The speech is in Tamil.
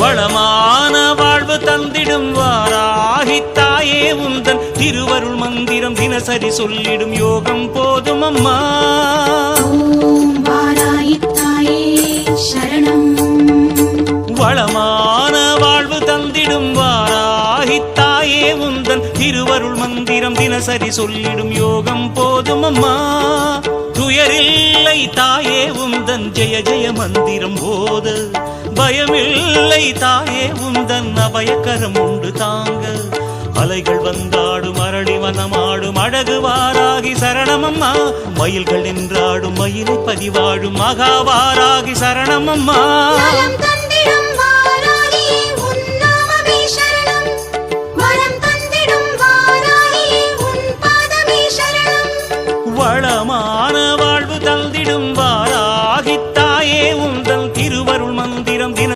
வளமான வாழ்வு தந்திடும் வாராகி தாயே உந்தன் திருவருள் மந்திரம் தினசரி சொல்லிடும் யோகம் போதும் அம்மா. ஓம் வாராகி தாயே சரணம். வளமான வாழ்வு தந்திடும் வாராகி தாயே உந்தன் திருவருள் மந்திரம் தினசரி சொல்லிடும் யோகம் போதும் அம்மா. துயரில்லை தாயே உந்தன் ஜெய ஜெய மந்திரம் போத, பயமில்லை தாயே உந்தன் அபயக்கரம் உண்டு தாங்க. அலைகள் வந்தாடும் அரளி வனமாடும் அழகு வாராகி சரணமம்மா. மயில்கள் நின்றாடும் மயிலை பதிவாடும் மகாவாராகி சரணமம்மா.